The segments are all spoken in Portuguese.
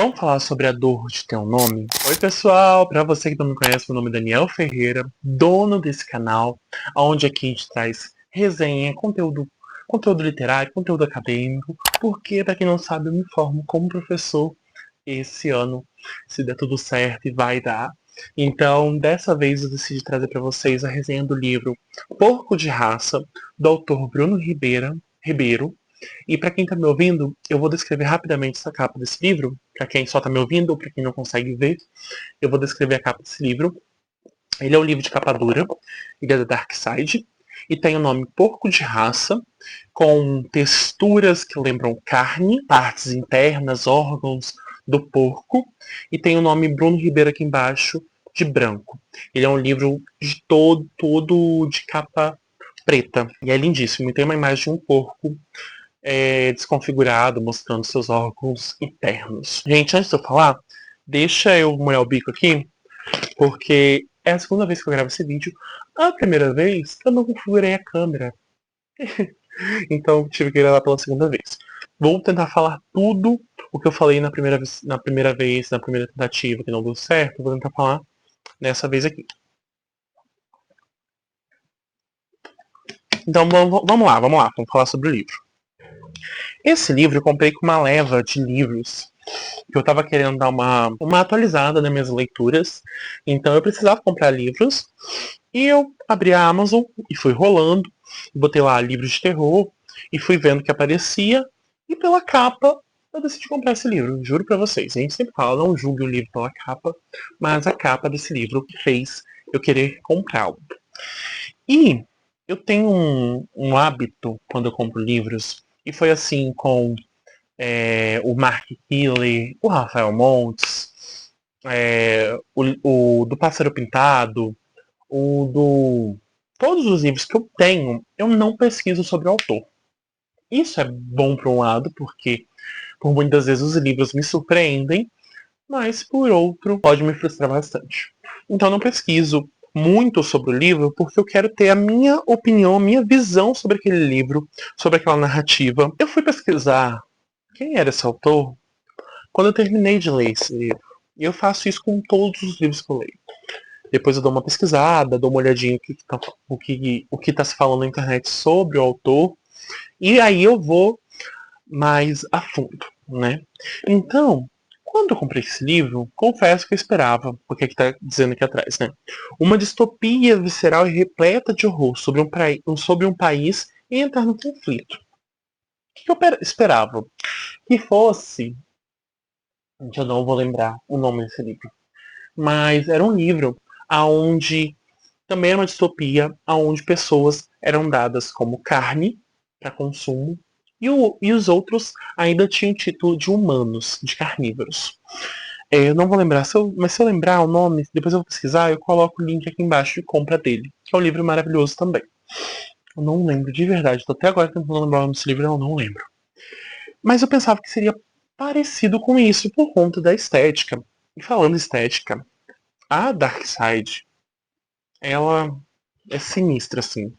Vamos falar sobre a dor de ter um nome? Oi pessoal, para você que não me conhece, meu nome é Daniel Ferreira, dono desse canal, onde aqui a gente traz resenha, conteúdo literário, conteúdo acadêmico, porque para quem não sabe eu me formo como professor esse ano, se der tudo certo e vai dar. Então, dessa vez eu decidi trazer para vocês a resenha do livro Porco de Raça, do autor Bruno Ribeiro. E para quem está me ouvindo, eu vou descrever rapidamente essa capa desse livro. Para quem só está me ouvindo ou para quem não consegue ver, eu vou descrever a capa desse livro. Ele é um livro de capa dura, ele é da Dark Side, e tem o nome Porco de Raça, com texturas que lembram carne, partes internas, órgãos do porco, e tem o nome Bruno Ribeiro aqui embaixo, de branco. Ele é um livro de todo de capa preta, e é lindíssimo. E tem uma imagem de um porco desconfigurado, mostrando seus órgãos internos. Gente, antes de eu falar, deixa eu molhar o bico aqui, porque é a segunda vez que eu gravo esse vídeo. A primeira vez, eu não configurei a câmera. Então, tive que gravar pela segunda vez. Vou tentar falar tudo o que eu falei na primeira tentativa, que não deu certo. Vou tentar falar nessa vez aqui. Então, vamos lá. Vamos falar sobre o livro. Esse livro eu comprei com uma leva de livros que eu estava querendo dar uma atualizada nas minhas leituras. Então eu precisava comprar livros. E eu abri a Amazon e fui rolando. Botei lá livros de terror e fui vendo o que aparecia. E pela capa eu decidi comprar esse livro. Juro pra vocês. A gente sempre fala, não julgue o livro pela capa. Mas a capa desse livro fez eu querer comprá-lo. E eu tenho um hábito quando eu compro livros. E foi assim com o Mark Healy, o Rafael Montes, o do Pássaro Pintado, o do... Todos os livros que eu tenho, eu não pesquiso sobre o autor. Isso é bom por um lado, porque por muitas vezes os livros me surpreendem, mas por outro pode me frustrar bastante. Então eu não pesquiso muito sobre o livro porque eu quero ter a minha opinião, a minha visão sobre aquele livro, sobre aquela narrativa. Eu fui pesquisar quem era esse autor quando eu terminei de ler esse livro. E eu faço isso com todos os livros que eu leio. Depois eu dou uma pesquisada, dou uma olhadinha o que tá se falando na internet sobre o autor. E aí eu vou mais a fundo, né? Então, quando eu comprei esse livro, confesso que eu esperava, porque é que tá dizendo aqui atrás, né? Uma distopia visceral e repleta de horror sobre um país em eterno conflito. O que eu esperava? Que fosse... Gente, eu não vou lembrar o nome desse livro. Mas era um livro aonde também era uma distopia, aonde pessoas eram dadas como carne para consumo e os outros ainda tinham o título de humanos, de carnívoros. Eu não vou lembrar, mas se eu lembrar o nome, depois eu vou pesquisar, eu coloco o link aqui embaixo de compra dele, que é um livro maravilhoso também. Eu não lembro de verdade, tô até agora tentando lembrar o nome desse livro, eu não lembro. Mas eu pensava que seria parecido com isso por conta da estética. E falando estética, a Dark Side, ela é sinistra, assim.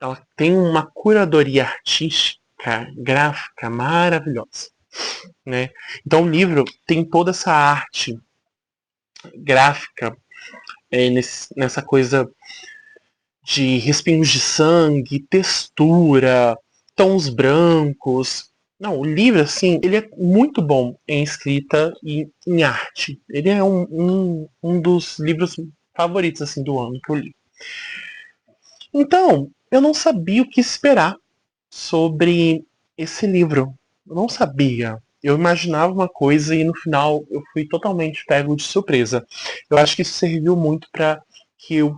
Ela tem uma curadoria artística, gráfica maravilhosa, né? Então o livro tem toda essa arte gráfica nessa coisa de respingos de sangue, textura, tons brancos. Não, o livro, assim, ele é muito bom em escrita e em arte. Ele é um dos livros favoritos, assim, do ano que eu li. Então, eu não sabia o que esperar sobre esse livro. Eu não sabia. Eu imaginava uma coisa e no final eu fui totalmente pego de surpresa. Eu acho que isso serviu muito para que eu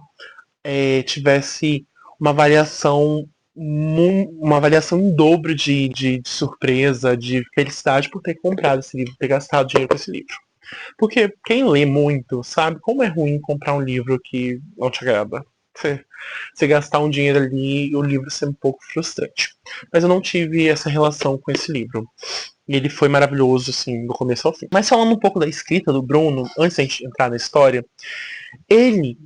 tivesse uma avaliação em dobro de surpresa, de felicidade por ter comprado esse livro, ter gastado dinheiro com esse livro. Porque quem lê muito sabe como é ruim comprar um livro que não te agrada. Você gastar um dinheiro ali e o livro ser um pouco frustrante. Mas eu não tive essa relação com esse livro. E ele foi maravilhoso, assim, do começo ao fim. Mas falando um pouco da escrita do Bruno, antes da gente entrar na história, ele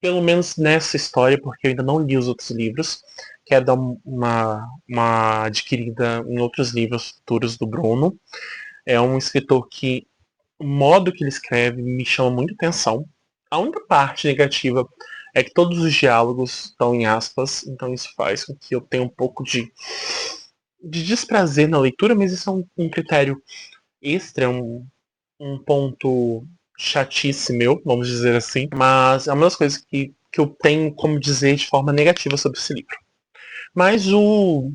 pelo menos nessa história, porque eu ainda não li os outros livros, quero dar uma adquirida em outros livros futuros do Bruno. É um escritor que o modo que ele escreve me chama muita atenção. A única parte negativa é que todos os diálogos estão em aspas, então isso faz com que eu tenha um pouco de desprazer na leitura, mas isso é um critério extra, um ponto chatice meu, vamos dizer assim. Mas é uma das coisas que eu tenho como dizer de forma negativa sobre esse livro. Mas o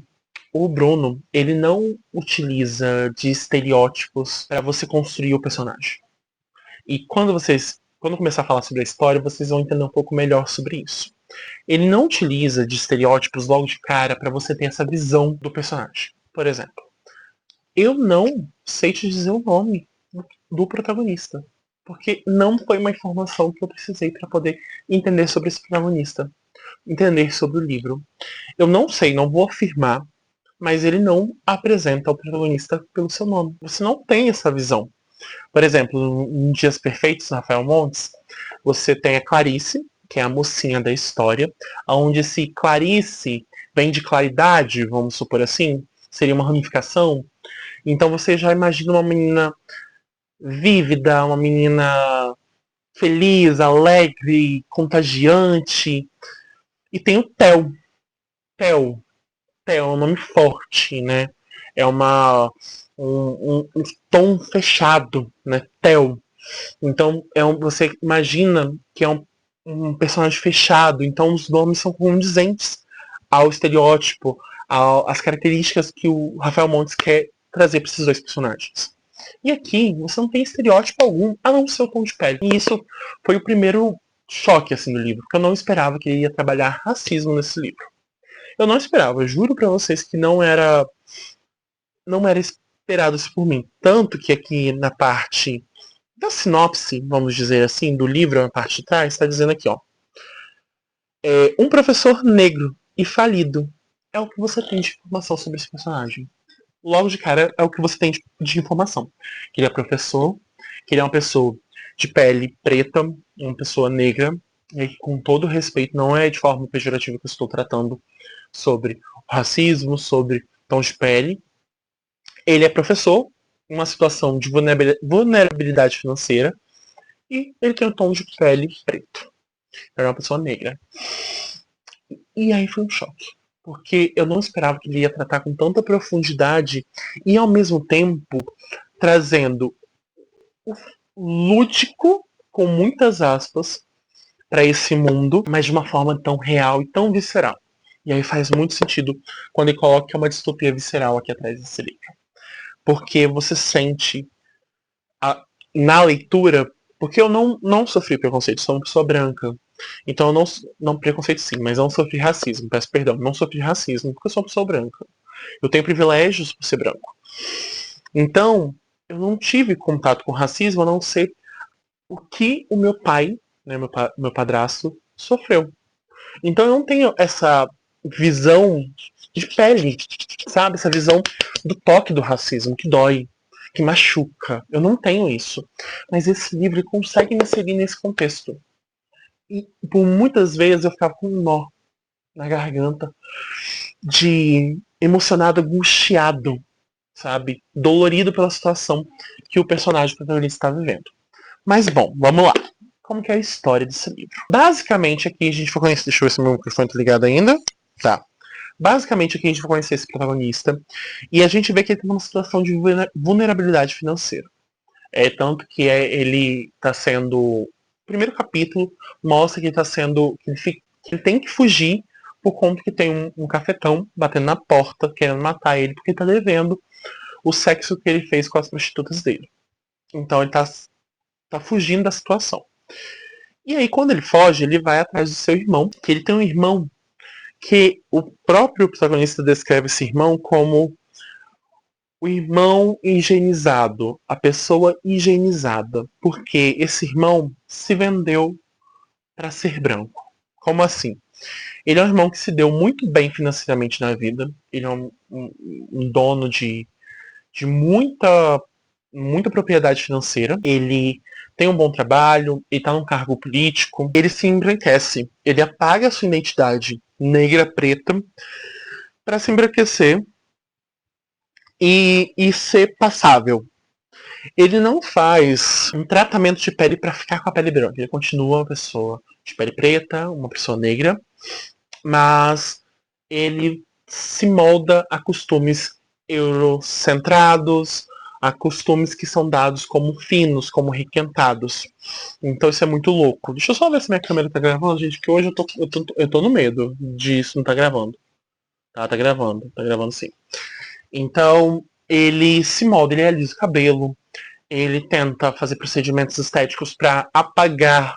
Bruno, ele não utiliza de estereótipos para você construir o personagem. E quando começar a falar sobre a história, vocês vão entender um pouco melhor sobre isso. Ele não utiliza de estereótipos logo de cara para você ter essa visão do personagem. Por exemplo, eu não sei te dizer o nome do protagonista, porque não foi uma informação que eu precisei para poder entender sobre esse protagonista, entender sobre o livro. Eu não sei, não vou afirmar, mas ele não apresenta o protagonista pelo seu nome. Você não tem essa visão. Por exemplo, em Dias Perfeitos, Rafael Montes, você tem a Clarice, que é a mocinha da história, onde se Clarice vem de claridade, vamos supor assim, seria uma ramificação. Então você já imagina uma menina vívida, uma menina feliz, alegre, contagiante. E tem o Theo. Theo. Theo é um nome forte, né? É um tom fechado, né? Theo. Então você imagina que é um personagem fechado. Então os nomes são condizentes ao estereótipo, às características que o Rafael Montes quer trazer para esses dois personagens. E aqui você não tem estereótipo algum, a não ser o tom de pele. E isso foi o primeiro choque assim do livro, porque eu não esperava que ele ia trabalhar racismo nesse livro. Eu não esperava, eu juro para vocês que não era esperado isso por mim. Tanto que aqui na parte da sinopse, vamos dizer assim, do livro, na parte de trás, está dizendo aqui, ó. Um professor negro e falido é o que você tem de informação sobre esse personagem. Logo de cara é o que você tem de informação. Que ele é professor, que ele é uma pessoa de pele preta, uma pessoa negra, e que, com todo respeito, não é de forma pejorativa que eu estou tratando sobre racismo, sobre tom de pele. Ele é professor, uma situação de vulnerabilidade financeira, e ele tem um tom de pele preto. Ele é uma pessoa negra. E aí foi um choque. Porque eu não esperava que ele ia tratar com tanta profundidade e, ao mesmo tempo, trazendo o lúdico, com muitas aspas, para esse mundo, mas de uma forma tão real e tão visceral. E aí faz muito sentido quando ele coloca que é uma distopia visceral aqui atrás desse livro. Porque você sente a, na leitura. Porque eu não sofri preconceito, sou uma pessoa branca. Então eu não preconceito sim, mas eu não sofri racismo, peço perdão, não sofri racismo porque eu sou uma pessoa branca. Eu tenho privilégios por ser branco. Então, eu não tive contato com racismo a não ser o que o meu pai, né, meu padrasto, sofreu. Então eu não tenho essa visão de pele, sabe? Essa visão do toque do racismo, que dói, que machuca. Eu não tenho isso. Mas esse livro consegue me inserir nesse contexto. E por muitas vezes eu ficava com um nó na garganta, de emocionado, angustiado, sabe? Dolorido pela situação que o personagem protagonista está vivendo. Mas bom, vamos lá. Como que é a história desse livro? Basicamente aqui a gente vai conhecer. Deixa eu ver se meu microfone tá ligado ainda. Tá. Basicamente aqui a gente vai conhecer esse protagonista e a gente vê que ele tem uma situação de vulnerabilidade financeira. É tanto que ele está sendo. O primeiro capítulo mostra que ele está sendo. Que ele tem que fugir por conta que tem um cafetão batendo na porta, querendo matar ele, porque ele está devendo o sexo que ele fez com as prostitutas dele. Então ele tá fugindo da situação. E aí, quando ele foge, ele vai atrás do seu irmão, que ele tem um irmão que o próprio protagonista descreve esse irmão como o irmão higienizado, a pessoa higienizada, porque esse irmão se vendeu para ser branco. Como assim? Ele é um irmão que se deu muito bem financeiramente na vida, ele é um dono de muita muita propriedade financeira, ele tem um bom trabalho, ele tá num cargo político, ele se embranquece, ele apaga a sua identidade negra, preta, para se embranquecer e ser passável. Ele não faz um tratamento de pele para ficar com a pele branca. Ele continua uma pessoa de pele preta, uma pessoa negra, mas ele se molda a costumes eurocentrados, a costumes que são dados como finos, como requentados. Então isso é muito louco. Deixa eu só ver se minha câmera tá gravando, gente, que hoje eu tô no medo disso não tá gravando. Tá gravando sim. Então, ele se molda, ele alisa o cabelo, ele tenta fazer procedimentos estéticos para apagar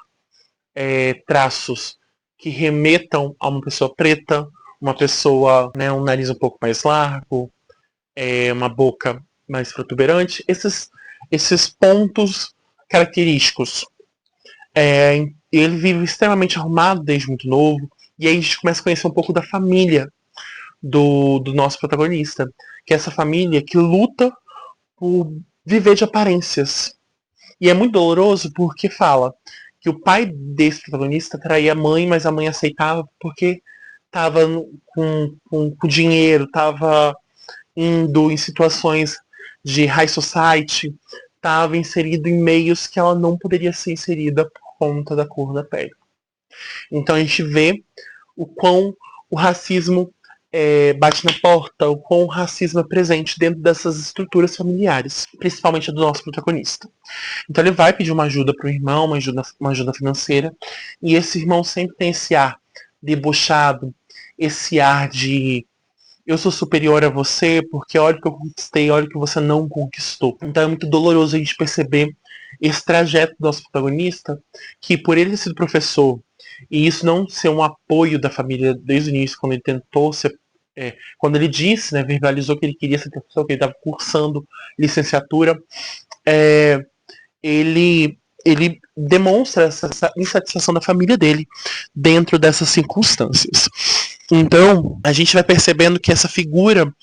traços que remetam a uma pessoa preta, uma pessoa, né, um nariz um pouco mais largo, uma boca mais protuberante, esses pontos característicos. Ele vive extremamente arrumado desde muito novo, e aí a gente começa a conhecer um pouco da família do nosso protagonista, que é essa família que luta por viver de aparências. E é muito doloroso porque fala que o pai desse protagonista traía a mãe, mas a mãe aceitava porque estava com dinheiro, estava indo em situações de high society, estava inserido em meios que ela não poderia ser inserida por conta da cor da pele. Então a gente vê o quão o racismo bate na porta, o quão o racismo é presente dentro dessas estruturas familiares, principalmente a do nosso protagonista. Então ele vai pedir uma ajuda para o irmão, uma ajuda financeira, e esse irmão sempre tem esse ar debochado, esse ar de eu sou superior a você porque olha o que eu conquistei, olha o que você não conquistou. Então é muito doloroso a gente perceber esse trajeto do nosso protagonista, que por ele ter sido professor, e isso não ser um apoio da família desde o início, quando ele tentou ser. Quando ele disse, né, verbalizou que ele queria ser professor, que ele estava cursando licenciatura, ele demonstra essa insatisfação da família dele dentro dessas circunstâncias. Então, a gente vai percebendo que essa figura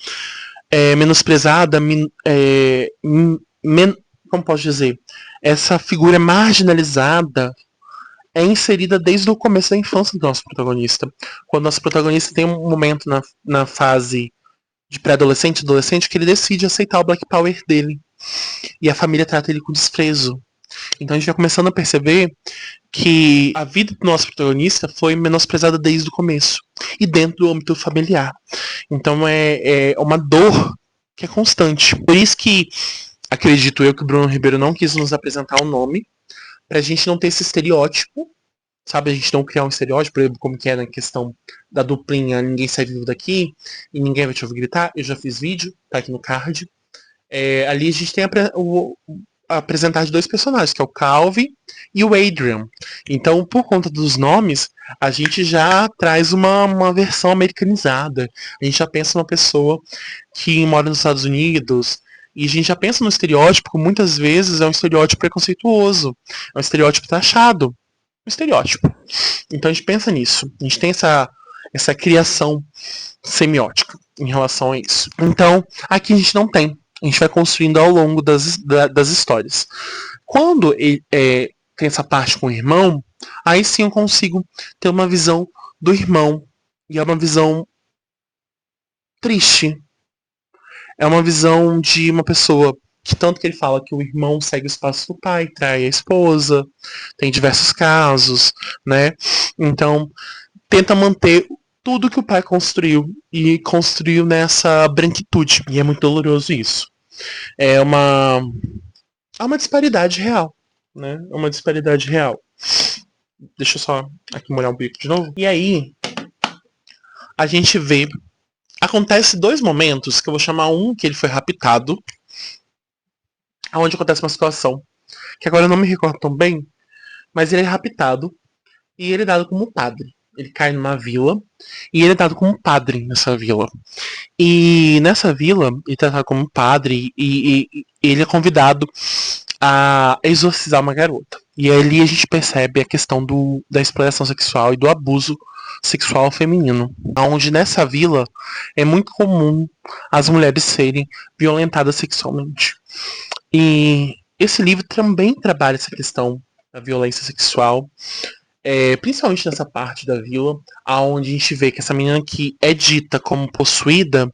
menosprezada, como posso dizer, essa figura marginalizada é inserida desde o começo da infância do nosso protagonista. Quando o nosso protagonista tem um momento na fase de pré-adolescente, adolescente, que ele decide aceitar o Black Power dele. E a família trata ele com desprezo. Então a gente vai começando a perceber que a vida do nosso protagonista foi menosprezada desde o começo. E dentro do âmbito familiar. Então é uma dor que é constante. Por isso que acredito eu que o Bruno Ribeiro não quis nos apresentar um nome, pra gente não ter esse estereótipo, sabe? A gente não criar um estereótipo, como que é na questão da duplinha, ninguém sai vivo daqui, e ninguém vai te ouvir gritar. Eu já fiz vídeo, tá aqui no card. Ali a gente tem apresentar de dois personagens, que é o Calvin e o Adrian. Então, por conta dos nomes, a gente já traz uma versão americanizada. A gente já pensa numa pessoa que mora nos Estados Unidos, e a gente já pensa no estereótipo, que muitas vezes é um estereótipo preconceituoso, é um estereótipo taxado. Um estereótipo. Então a gente pensa nisso. A gente tem essa criação semiótica em relação a isso. Então, aqui a gente não tem. A gente vai construindo ao longo das histórias. Quando tem essa parte com o irmão, aí sim eu consigo ter uma visão do irmão. E é uma visão triste. É uma visão de uma pessoa que tanto que ele fala que o irmão segue o espaço do pai, trai a esposa, tem diversos casos, né? Então, tenta manter tudo que o pai construiu e construiu nessa branquitude. E é muito doloroso isso. É uma disparidade real, né? É uma disparidade real. Deixa eu só aqui molhar o bico de novo. E aí, a gente vê. Acontece dois momentos, que eu vou chamar um que ele foi raptado, onde acontece uma situação que agora eu não me recordo tão bem, mas ele é raptado e ele é dado como padre. Ele cai numa vila e ele é dado como padre nessa vila. E nessa vila, ele é tratado como padre e ele é convidado a exorcizar uma garota. E ali a gente percebe a questão da exploração sexual e do abuso sexual feminino. Onde nessa vila é muito comum as mulheres serem violentadas sexualmente. E esse livro também trabalha essa questão da violência sexual, principalmente nessa parte da vila, onde a gente vê que essa menina que é dita como possuída,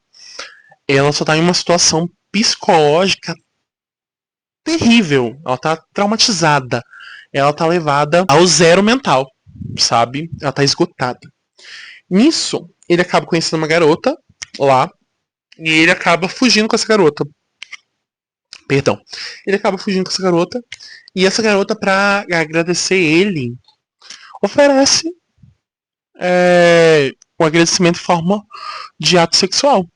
ela só tá em uma situação psicológica terrível. Ela tá traumatizada. Ela tá levada ao zero mental, sabe? Ela tá esgotada. Nisso, ele acaba conhecendo uma garota lá, e ele acaba fugindo com essa garota. Perdão. Ele acaba fugindo com essa garota, e essa garota, pra agradecer ele, oferece um agradecimento em forma de ato sexual.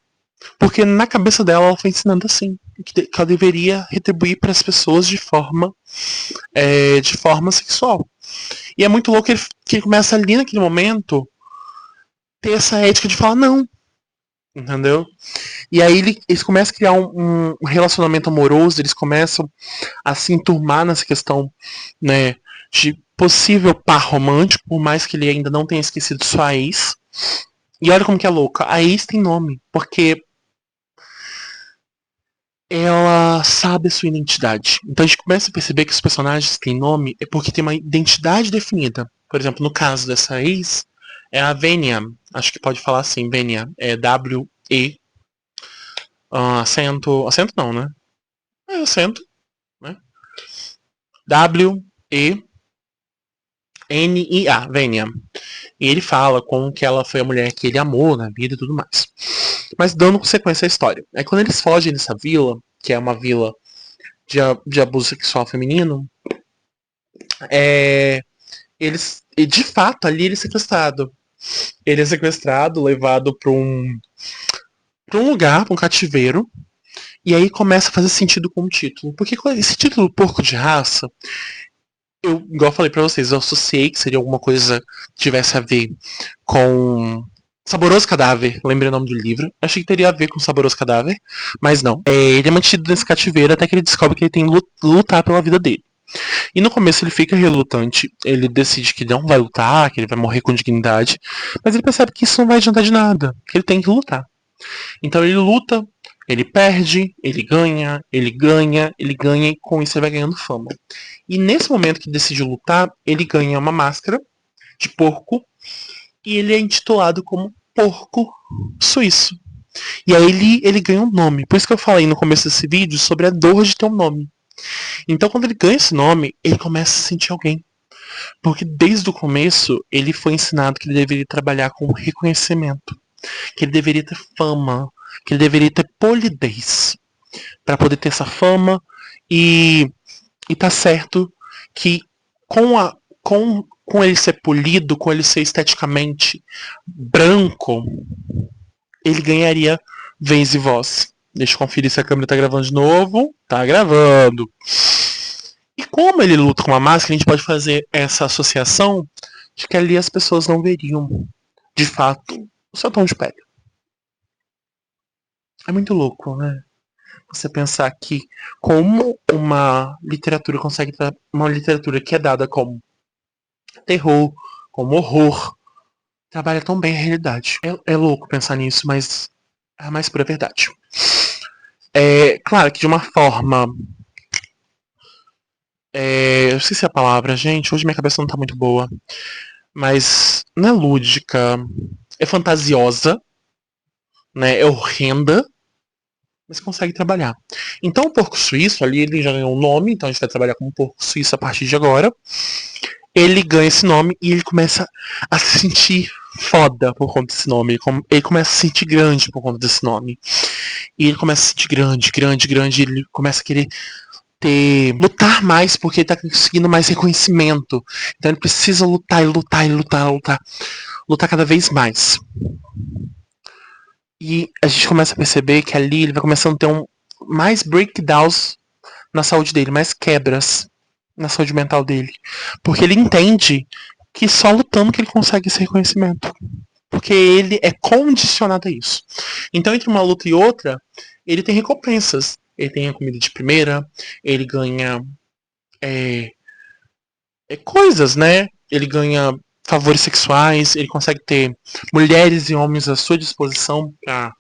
Porque na cabeça dela ela foi ensinando assim. Que ela deveria retribuir para as pessoas de forma sexual. E é muito louco que ele começa ali naquele momento ter essa ética de falar não. Entendeu? E aí eles começam a criar um relacionamento amoroso, eles começam a se enturmar nessa questão, né, de possível par romântico, por mais que ele ainda não tenha esquecido sua ex. E olha como que é louca. A ex tem nome, porque ela sabe a sua identidade. Então a gente começa a perceber que os personagens têm nome é porque tem uma identidade definida. Por exemplo, no caso dessa ex, é a Venia. Acho que pode falar assim, Venia. É W-E. Acento. Acento não, né? É acento, né? W-E-N-I-A. Venia. E ele fala como que ela foi a mulher que ele amou na vida e tudo mais. Mas dando sequência à história. Aí quando eles fogem dessa vila, que é uma vila de abuso sexual feminino, e de fato ali ele é sequestrado. Ele é sequestrado, levado pra um lugar, pra um cativeiro. E aí começa a fazer sentido com o título. Porque esse título Porco de Raça, igual eu falei pra vocês, eu associei que seria alguma coisa que tivesse a ver com Saboroso Cadáver, lembrei o nome do livro. Achei que teria a ver com Saboroso Cadáver, mas não. Ele é mantido nesse cativeiro até que ele descobre que ele tem que lutar pela vida dele. E no começo ele fica relutante, ele decide que não vai lutar, que ele vai morrer com dignidade, mas ele percebe que isso não vai adiantar de nada, que ele tem que lutar. Então ele luta, ele perde, ele ganha, ele ganha, ele ganha, e com isso ele vai ganhando fama. E nesse momento que ele decide lutar, ele ganha uma máscara de porco e ele é intitulado como Porco Suíço. E aí ele ganha um nome. Por isso que eu falei no começo desse vídeo sobre a dor de ter um nome. Então quando ele ganha esse nome, ele começa a sentir alguém. Porque desde o começo ele foi ensinado que ele deveria trabalhar com reconhecimento. Que ele deveria ter fama. Que ele deveria ter polidez. Para poder ter essa fama. E tá certo que com ele ser polido, com ele ser esteticamente branco, ele ganharia vez e voz. Deixa eu conferir se a câmera tá gravando de novo. Tá gravando. E como ele luta com uma máscara, a gente pode fazer essa associação de que ali as pessoas não veriam, de fato, o seu tom de pele. É muito louco, né? Você pensar que como uma literatura consegue uma literatura que é dada como terror, como horror, trabalha tão bem a realidade. É louco pensar nisso, mas é a mais pura verdade. É claro que de uma forma. Eu esqueci a palavra, gente. Hoje minha cabeça não tá muito boa. Mas não é lúdica. É fantasiosa. Né, é horrenda. Mas consegue trabalhar. Então o porco suíço ali, ele já ganhou um nome. Então a gente vai trabalhar como porco suíço a partir de agora. Ele ganha esse nome e ele começa a se sentir foda por conta desse nome. Ele começa a se sentir grande por conta desse nome. E ele começa a se sentir grande, grande, grande. Ele começa a querer lutar mais porque ele tá conseguindo mais reconhecimento. Então ele precisa lutar e lutar e lutar, lutar. Lutar cada vez mais. E a gente começa a perceber que ali ele vai começando a ter mais breakdowns na saúde dele, mais quebras na saúde mental dele. Porque ele entende que só lutando que ele consegue esse reconhecimento. Porque ele é condicionado a isso. Então, entre uma luta e outra, ele tem recompensas. Ele tem a comida de primeira, ele ganha coisas, né? Ele ganha favores sexuais, ele consegue ter mulheres e homens à sua disposição para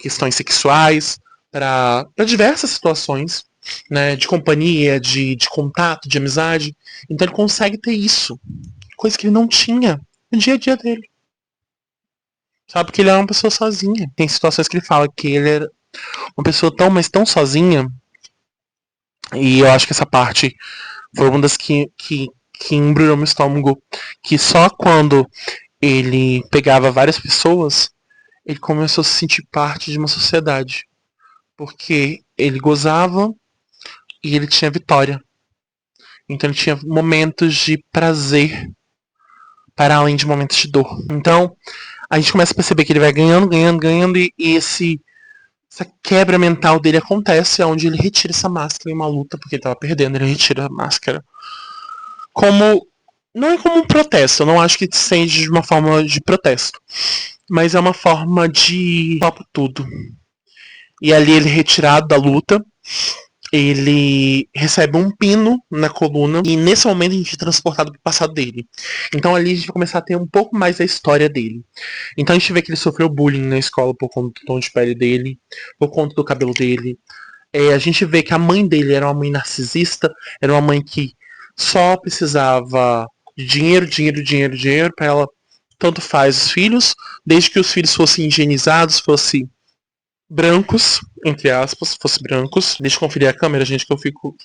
questões sexuais, para diversas situações. né, de companhia, de contato, de amizade. Então ele consegue ter isso, coisa que ele não tinha no dia a dia dele. Sabe, porque ele é uma pessoa sozinha. Tem situações que ele fala que ele era uma pessoa tão, mas tão sozinha. E eu acho que essa parte foi uma das que embrulhou meu estômago. Que só quando ele pegava várias pessoas, ele começou a se sentir parte de uma sociedade. Porque ele gozava e ele tinha vitória. Então ele tinha momentos de prazer para além de momentos de dor. Então a gente começa a perceber que ele vai ganhando, ganhando, ganhando e essa quebra mental dele acontece onde ele retira essa máscara em uma luta porque ele estava perdendo, ele retira a máscara. Como não é como um protesto, eu não acho que seja de uma forma de protesto, mas é uma forma de topo tudo. E ali ele é retirado da luta, ele recebe um pino na coluna e nesse momento a gente é transportado para o passado dele. Então ali a gente vai começar a ter um pouco mais da história dele. Então a gente vê que ele sofreu bullying na escola por conta do tom de pele dele, por conta do cabelo dele. A gente vê que a mãe dele era uma mãe narcisista, era uma mãe que só precisava de dinheiro, dinheiro, dinheiro, dinheiro para ela tanto faz os filhos, desde que os filhos fossem higienizados, fossem brancos, entre aspas, fossem brancos. Deixa eu conferir a câmera, gente, que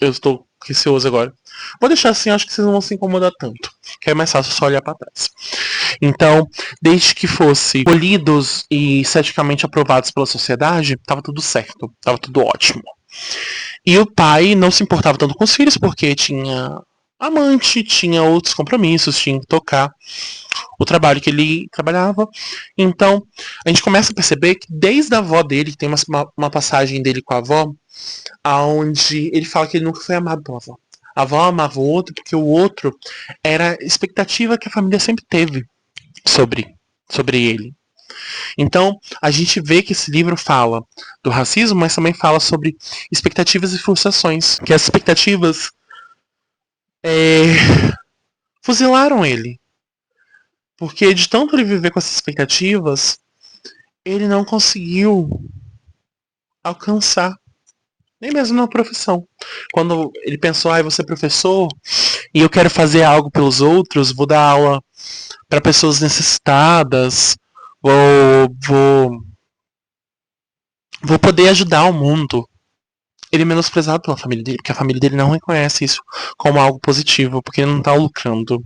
eu estou receoso agora. Vou deixar assim, acho que vocês não vão se incomodar tanto, que é mais fácil só olhar para trás. Então, desde que fossem polidos e esteticamente aprovados pela sociedade, estava tudo certo, estava tudo ótimo. E o pai não se importava tanto com os filhos porque tinha amante, tinha outros compromissos, tinha que tocar o trabalho que ele trabalhava. Então, a gente começa a perceber que desde a avó dele, tem uma passagem dele com a avó, onde ele fala que ele nunca foi amado pela avó. A avó amava o outro porque o outro era a expectativa que a família sempre teve sobre ele. Então, a gente vê que esse livro fala do racismo, mas também fala sobre expectativas e frustrações. Que as expectativas fuzilaram ele. Porque de tanto ele viver com essas expectativas, ele não conseguiu alcançar, nem mesmo na profissão. Quando ele pensou, vou ser professor e eu quero fazer algo pelos outros, vou dar aula para pessoas necessitadas, vou poder ajudar o mundo. Ele é menosprezado pela família dele, porque a família dele não reconhece isso como algo positivo, porque ele não tá lucrando.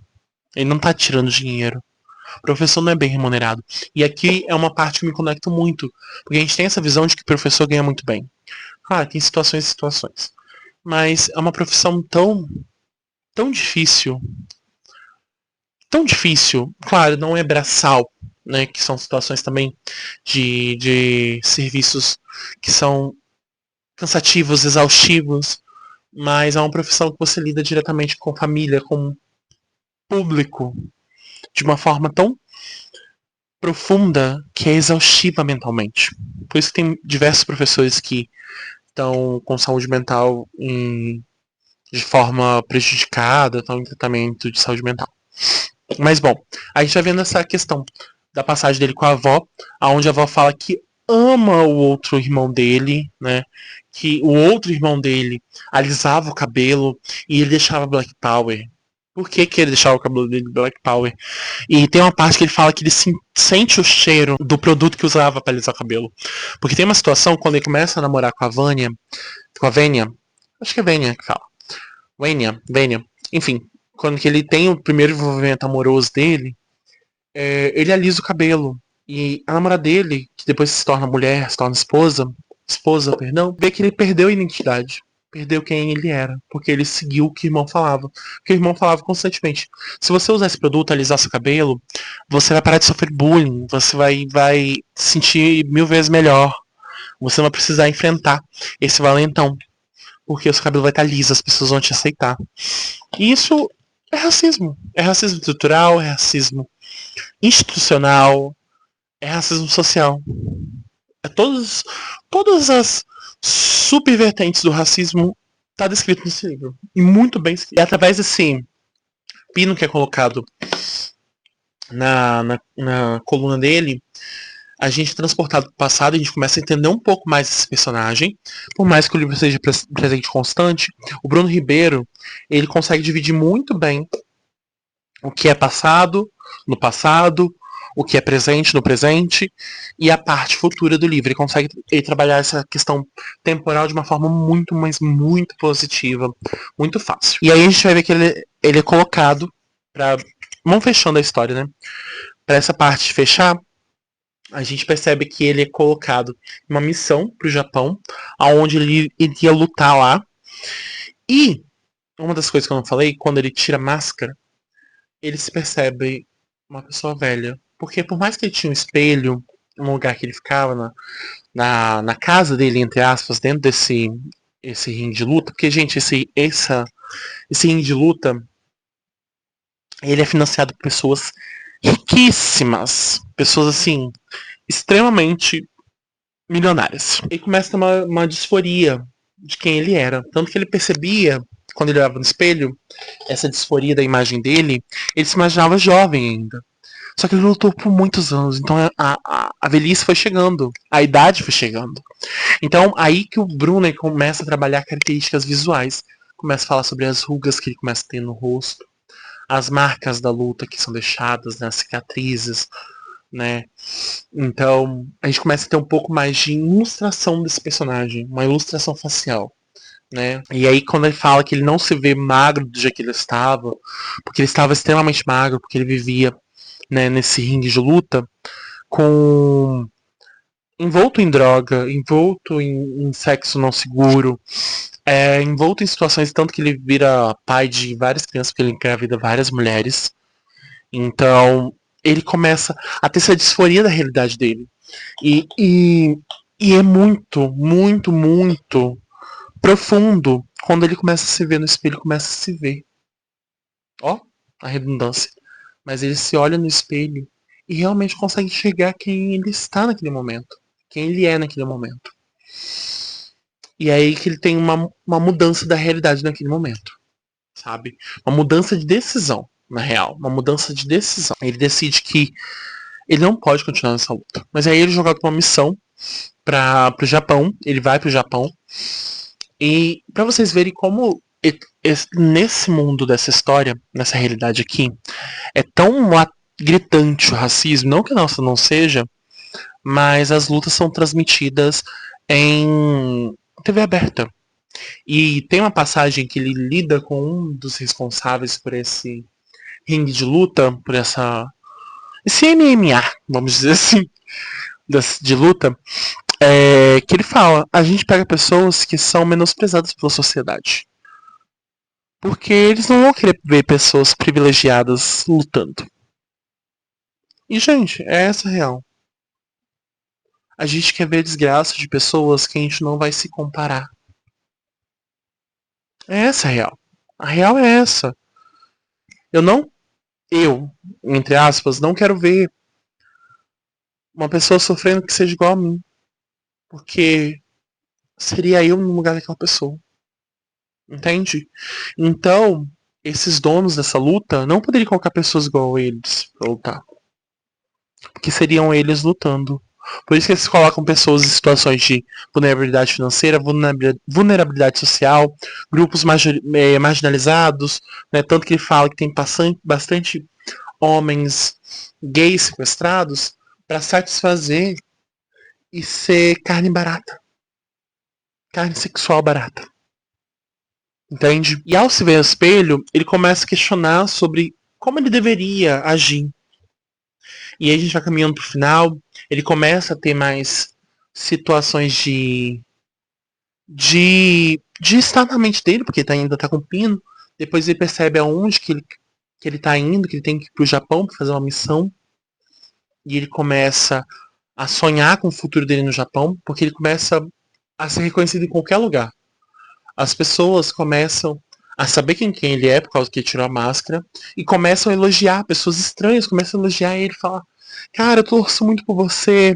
Ele não tá tirando dinheiro. O professor não é bem remunerado. E aqui é uma parte que me conecta muito, porque a gente tem essa visão de que o professor ganha muito bem. Claro, tem situações e situações. Mas é uma profissão tão difícil. Tão difícil. Claro, não é braçal, né? Que são situações também de serviços que são cansativos, exaustivos, mas é uma profissão que você lida diretamente com família, com público, de uma forma tão profunda que é exaustiva mentalmente. Por isso que tem diversos professores que estão com saúde mental de forma prejudicada, estão em tratamento de saúde mental. Mas bom, a gente vai vendo essa questão da passagem dele com a avó, aonde a avó fala que ama o outro irmão dele, né? Que o outro irmão dele alisava o cabelo e ele deixava Black Power. Por que ele deixava o cabelo dele Black Power? E tem uma parte que ele fala que ele sente o cheiro do produto que usava para alisar o cabelo. Porque tem uma situação quando ele começa a namorar com a Vânia, com a Vênia, acho que é Vênia que fala. Vênia. Enfim, quando que ele tem o primeiro envolvimento amoroso dele, ele alisa o cabelo. E a namorada dele, que depois se torna mulher, se torna esposa, perdão, vê que ele perdeu a identidade. Perdeu quem ele era. Porque ele seguiu o que o irmão falava. Porque o irmão falava constantemente. Se você usar esse produto, alisar seu cabelo, você vai parar de sofrer bullying. Você vai se sentir 1000 vezes melhor. Você não vai precisar enfrentar esse valentão. Porque o seu cabelo vai estar liso, as pessoas vão te aceitar. E isso é racismo. É racismo estrutural, é racismo institucional, é racismo social. É todas as subvertentes do racismo tá descrito nesse livro. E muito bem escrito. E através desse pino que é colocado na coluna dele, a gente é transportado para o passado, a gente começa a entender um pouco mais esse personagem. Por mais que o livro seja presente constante, o Bruno Ribeiro, ele consegue dividir muito bem o que é passado, no passado, o que é presente no presente e a parte futura do livro. Ele consegue trabalhar essa questão temporal de uma forma muito, mas muito positiva, muito fácil. E aí a gente vai ver que ele é colocado para, vamos fechando a história, né? Para essa parte fechar, a gente percebe que ele é colocado em uma missão para o Japão, aonde ele iria lutar lá. E uma das coisas que eu não falei, quando ele tira a máscara, ele se percebe uma pessoa velha. Porque por mais que ele tinha um espelho, um lugar que ele ficava na casa dele, entre aspas, dentro esse ringue de luta, porque, gente, esse ringue de luta, ele é financiado por pessoas riquíssimas. Pessoas, assim, extremamente milionárias. Ele começa a ter uma disforia de quem ele era. Tanto que ele percebia, quando ele olhava no espelho, essa disforia da imagem dele, ele se imaginava jovem ainda. Só que ele lutou por muitos anos, então a velhice foi chegando, a idade foi chegando. Então aí que o Bruno começa a trabalhar características visuais, começa a falar sobre as rugas que ele começa a ter no rosto, as marcas da luta que são deixadas, né, as cicatrizes, né? Então a gente começa a ter um pouco mais de ilustração desse personagem, uma ilustração facial. Né? E aí quando ele fala que ele não se vê magro do jeito que ele estava, porque ele estava extremamente magro, porque ele vivia, né, nesse ringue de luta, com envolto em droga, envolto em sexo não seguro, envolto em situações tanto que ele vira pai de várias crianças, porque ele engravida várias mulheres. Então ele começa a ter essa disforia da realidade dele. E é muito, muito, muito profundo quando ele começa a se ver no espelho, começa a se ver. Ó, a redundância. Mas ele se olha no espelho e realmente consegue enxergar quem ele está naquele momento. Quem ele é naquele momento. E é aí que ele tem uma mudança da realidade naquele momento. Sabe? Uma mudança de decisão, na real. Uma mudança de decisão. Ele decide que ele não pode continuar nessa luta. Mas aí ele é jogado pra uma missão pro Japão. Ele vai pro Japão. E para vocês verem como nesse mundo dessa história, nessa realidade aqui, é tão gritante o racismo, não que a nossa não seja, mas as lutas são transmitidas em TV aberta. E tem uma passagem que ele lida com um dos responsáveis por esse ringue de luta, por esse MMA, vamos dizer assim, de luta, que ele fala, a gente pega pessoas que são menosprezadas pela sociedade. Porque eles não vão querer ver pessoas privilegiadas lutando. E, gente, é essa a real. A gente quer ver a desgraça de pessoas que a gente não vai se comparar. É essa a real. A real é essa. Eu não, entre aspas, não quero ver uma pessoa sofrendo que seja igual a mim. Porque seria eu no lugar daquela pessoa. Entende? Então, esses donos dessa luta não poderiam colocar pessoas igual a eles pra lutar. Porque seriam eles lutando. Por isso que eles colocam pessoas em situações de vulnerabilidade financeira, vulnerabilidade social, grupos marginalizados, né? Tanto que ele fala que tem bastante homens gays sequestrados para satisfazer e ser carne barata. Carne sexual barata. Entende? E ao se ver no espelho, ele começa a questionar sobre como ele deveria agir. E aí a gente vai caminhando pro final, ele começa a ter mais situações de estar na mente dele, porque ele ainda tá cumprindo. Depois ele percebe aonde que ele tá indo, que ele tem que ir pro Japão para fazer uma missão. E ele começa a sonhar com o futuro dele no Japão, porque ele começa a ser reconhecido em qualquer lugar. As pessoas começam a saber quem ele é por causa que ele tirou a máscara e começam a elogiar, pessoas estranhas começam a elogiar ele, falar: cara, eu torço muito por você,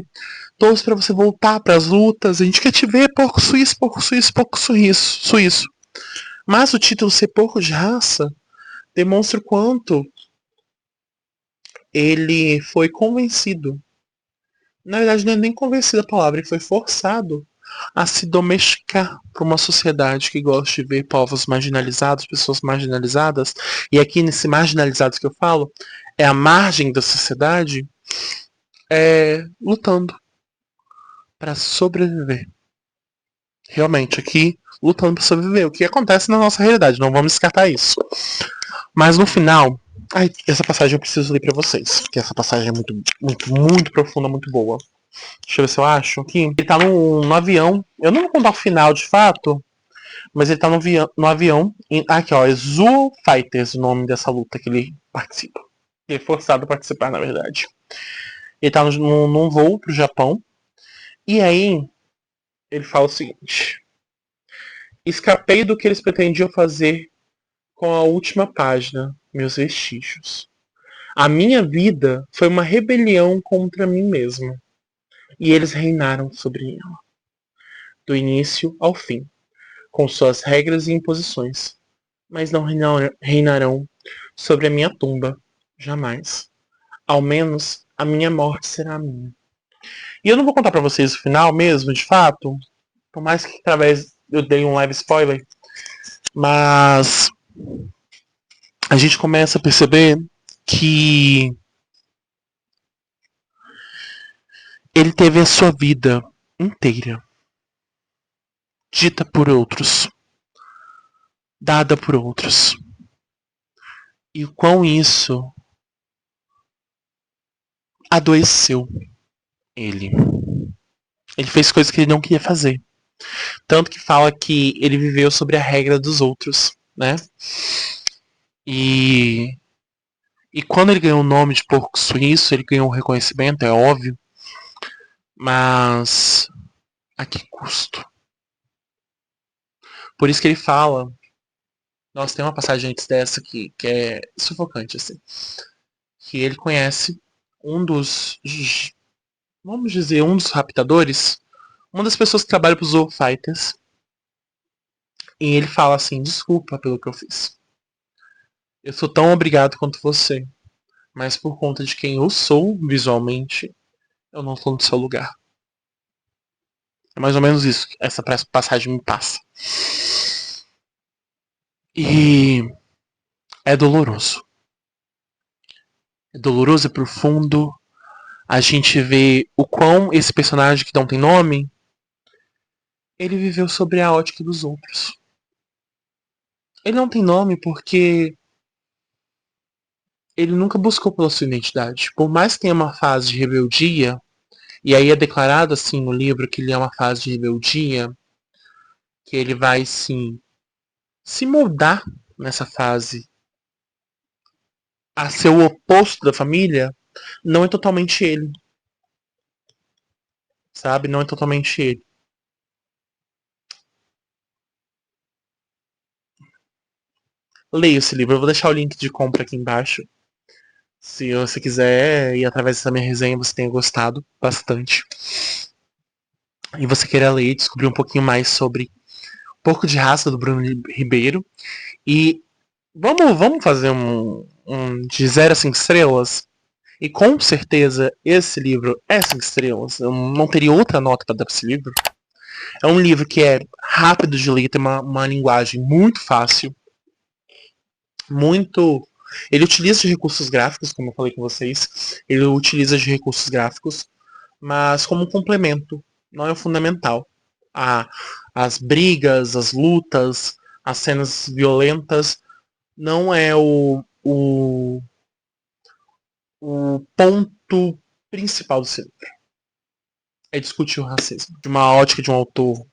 torço pra você voltar pras lutas, a gente quer te ver, porco suíço, porco suíço, porco suíço. Mas o título ser porco de raça demonstra o quanto ele foi convencido Na verdade, não é nem convencido a palavra, ele foi forçado a se domesticar para uma sociedade que gosta de ver povos marginalizados, pessoas marginalizadas, e aqui nesse marginalizados que eu falo, é a margem da sociedade, lutando para sobreviver. Realmente, aqui, lutando para sobreviver. O que acontece na nossa realidade, não vamos descartar isso. Mas no final, essa passagem eu preciso ler para vocês, porque essa passagem é muito profunda, muito boa. Deixa eu ver se eu acho aqui. Ele tá no avião. Eu não vou contar o final de fato, mas ele tá no avião. Aqui, ó. É Zoo Fighters, o nome dessa luta que ele participa. Ele é forçado a participar, na verdade. Ele tá num voo pro Japão. E aí, ele fala o seguinte: escapei do que eles pretendiam fazer com a última página, meus vestígios. A minha vida foi uma rebelião contra mim mesmo. E eles reinaram sobre ela. Do início ao fim, com suas regras e imposições. Mas não reinarão sobre a minha tumba, jamais. Ao menos a minha morte será minha. E eu não vou contar pra vocês o final mesmo, de fato, por mais que através eu dei um leve spoiler, mas a gente começa a perceber que ele teve a sua vida inteira dita por outros, dada por outros. E o quão isso adoeceu ele. Ele fez coisas que ele não queria fazer. Tanto que fala que ele viveu sobre a regra dos outros, né? E quando ele ganhou o nome de porco suíço, ele ganhou um reconhecimento, é óbvio. Mas a que custo? Por isso que ele fala. Nossa, tem uma passagem antes dessa que é sufocante, assim. Que ele conhece um dos. Vamos dizer, um dos raptadores. Uma das pessoas que trabalha para os Zoo Fighters. E ele fala assim: desculpa pelo que eu fiz. Eu sou tão obrigado quanto você. Mas por conta de quem eu sou visualmente, eu não estou no seu lugar. É mais ou menos isso que essa passagem me passa. E é doloroso. É doloroso e profundo. A gente vê o quão esse personagem que não tem nome, ele viveu sobre a ótica dos outros. Ele não tem nome porque ele nunca buscou pela sua identidade. Por mais que tenha uma fase de rebeldia, e aí é declarado assim no livro que ele é uma fase de rebeldia, que ele vai sim se moldar nessa fase a ser o oposto da família, não é totalmente ele. Sabe? Não é totalmente ele. Leia esse livro. Eu vou deixar o link de compra aqui embaixo. Se você quiser ir através dessa minha resenha, você tenha gostado bastante. E você queira ler e descobrir um pouquinho mais sobre Porco de Raça do Bruno Ribeiro. E vamos fazer um de 0 a 5 estrelas. E com certeza esse livro é 5 estrelas. Eu não teria outra nota para dar para esse livro. É um livro que é rápido de ler, tem uma linguagem muito fácil. Muito. Ele utiliza de recursos gráficos, como eu falei com vocês. Ele utiliza de recursos gráficos, mas como um complemento. Não é o fundamental. As brigas, as lutas, as cenas violentas não é o ponto principal do livro. É discutir o racismo. De uma ótica de um autor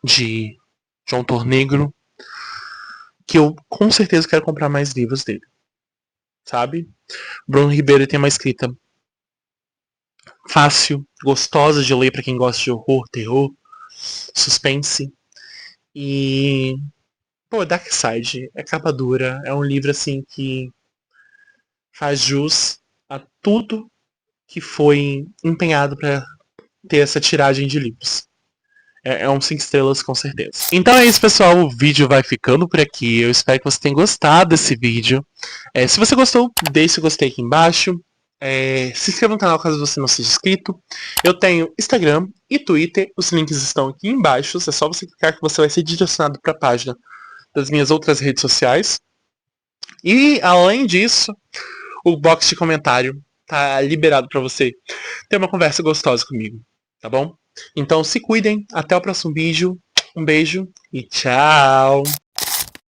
de um autor negro, que eu com certeza quero comprar mais livros dele. Sabe? Bruno Ribeiro tem uma escrita fácil, gostosa de ler para quem gosta de horror, terror, suspense. E pô, Darkseid é capa dura, é um livro assim que faz jus a tudo que foi empenhado para ter essa tiragem de livros. É um 5 estrelas com certeza. Então é isso, pessoal. O vídeo vai ficando por aqui. Eu espero que você tenha gostado desse vídeo. Se você gostou, deixe o gostei aqui embaixo. Se inscreva no canal caso você não seja inscrito. Eu tenho Instagram e Twitter. Os links estão aqui embaixo. É só você clicar que você vai ser direcionado para a página das minhas outras redes sociais. E, além disso, o box de comentário tá liberado para você ter uma conversa gostosa comigo, tá bom? Então se cuidem, até o próximo vídeo. Um beijo e tchau!